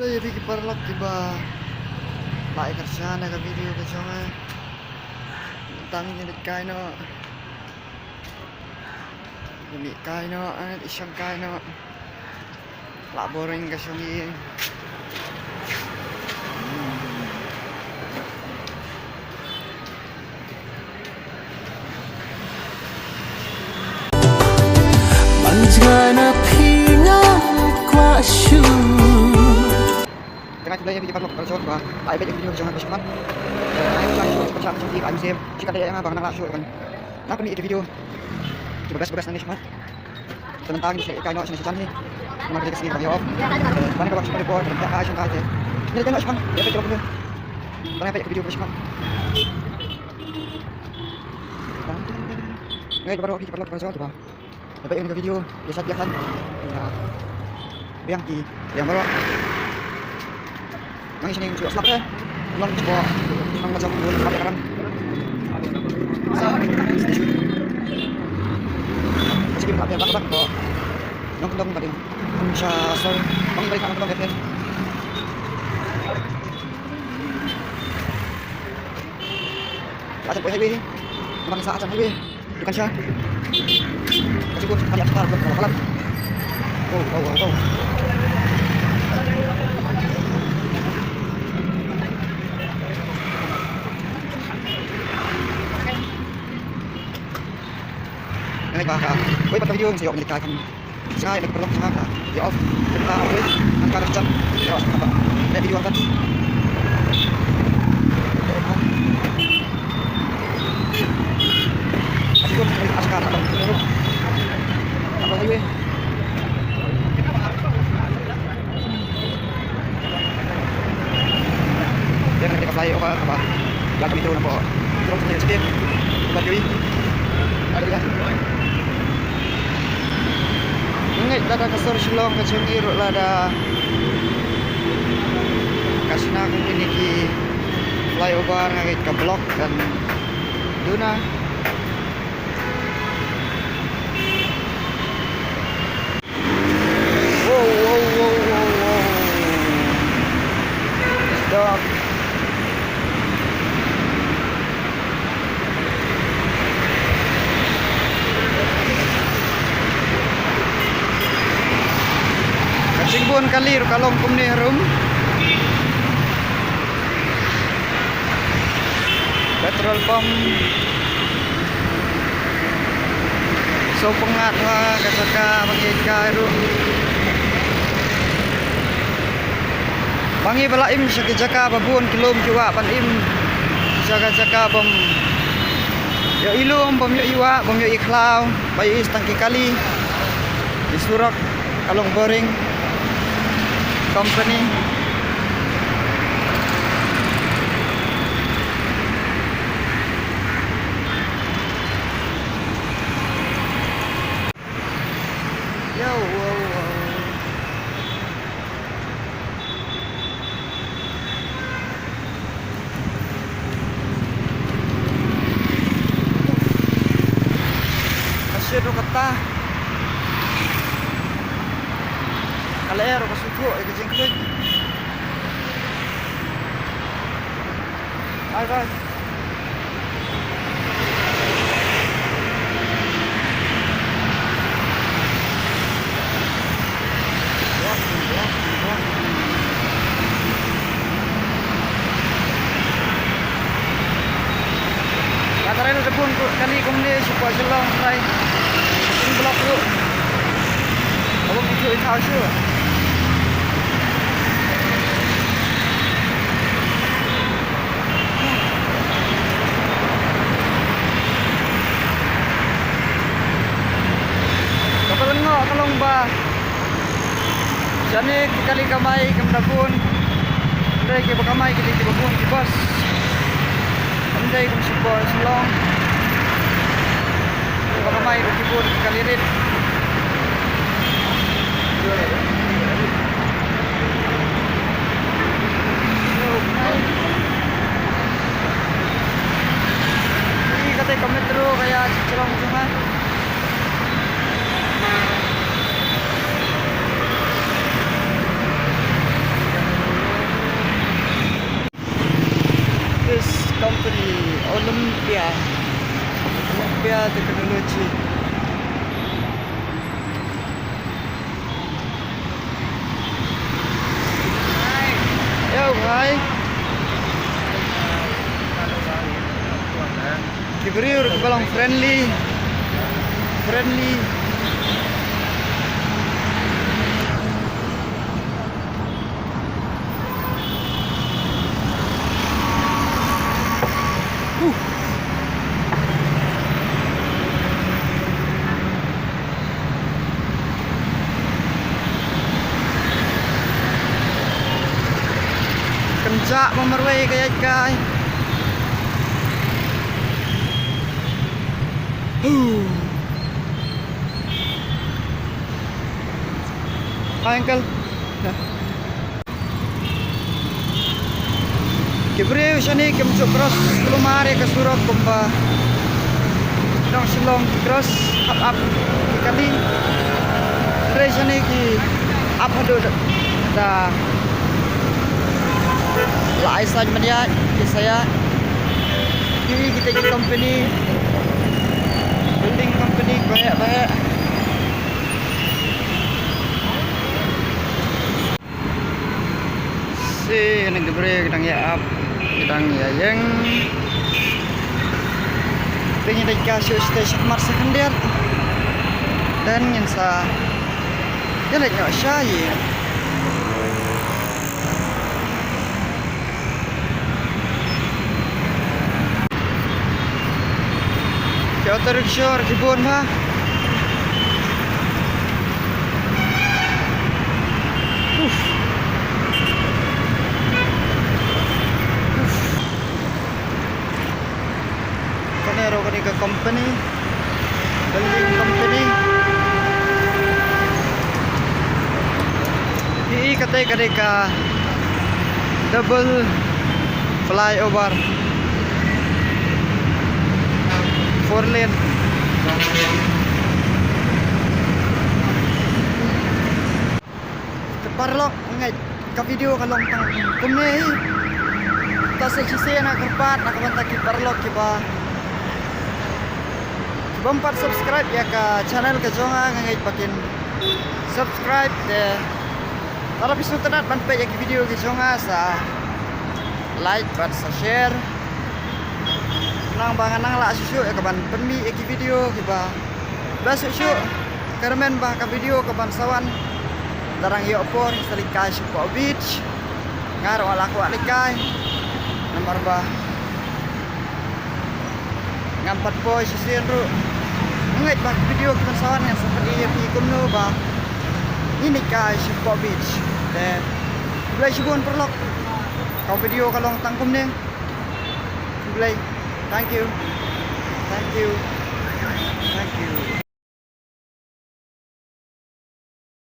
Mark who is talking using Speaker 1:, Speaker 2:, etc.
Speaker 1: jadi kiparlak tiba lại kerja naga video ke jonga tang ni kai no ni kai no isang kai no la boring ka songi
Speaker 2: Manjana pinga kwa shu
Speaker 1: tengah belajar video parlok kalau coba lại bây giờ video jangan bersama ayo langsung macam di kami sim jika ada yang abang nak langsung kan nak ni video 12 nanti semua tentang di kai no sini ni mana kita sini video off mana kalau semua report dan action aja ni tengok semua ya kita coba mana video bersama ngay baru video parlok kalau coba dapat yang video biasa dia kan yang baru Nang sini juga slap ya. Belum coba nang macam dulu slap kan. Masih kita lihat apa kok. Nang kendang tadi. Bisa sorry. Bang balik nang kendang ya. Acan poin highway. Naman sa acan highway. Bukan siya. Kasi kung kanya kita belum kalah. Oh. Ngay baka, wait patang video sa'yo Amerika kan. Saya nagperlok sa mga di off. Kita ulit ang kanan dyan. Di off ka ba? May video kan. Kasi kung askar abang turun. Apa highway? Yan nanti ka-fly o ka ba? Lahat kami turun na po. Turun sa mga speed. Bagay. Ada kan? Ingat dah kasar Shillong ke Cengiruk lah dah. Kasih nak ini ki flyover ngait ke blok dan Duna. Wow. Stop. Singbuan kali kalong kumni harum. Petrol pump. So pengat wa kasaka mangika harum. Bangi balaim sakijaka babun kilom jua panim. Jaka bom. Yo ilum bom yo iwa bom yo iklau bayi tangki kali. Disurak kalong boring. Company wow. Kasih kata kalero kasuko ay kajengklik. Ay. Katarin na pun kali kumni supaya jelang try. Ini blok tu. Abang video itu hasil. Kalong ba jani kali kamay kamdapun andai ke bakamay kali ke babun ke bas andai kum sipor silong bakamay ke bun kalirit ini kata metro kayak cilong cuma Company Olympia Technology. Yo, hi. Kibrir kebalang friendly. Kencak memerwai kayak kai. Uncle. Kibriu sini kemcuk cross lumare ke Surab bomba. Dong silong cross up kali. Dari sini ki apa do da Laisan media saya ini kita jadi company building company banyak si ini diberi kita up kita yang pengen dikasih stasiun Mars sekunder dan yang sa dia lagi saya Kyoto Rickshaw, Kibon ha. Kanero kani ka company, building company. Ini katay ka double flyover. 4 lane. Keparlok ngay ka video kalong tang kumne. Ta sa sisi na karpat nakabanta ki parlok ki ba. Bumper subscribe ya ka channel ka jonga ngay pakin subscribe de para pisutanat man pa ya ki video ki jonga sa like bat sa share. Nang bangan nang la susu ya kaban penmi eki video kiba basuk syuk kermen bah ka video kaban sawan darang yo por selikai syuk beach ngaro ala ku alikai nomor bah ngampat boy sisir ru ngait bah video kaban sawan yang seperti pi kumno bah ini kai syuk beach de mulai syukun perlok kau video kalong tangkum ne mulai. Thank you.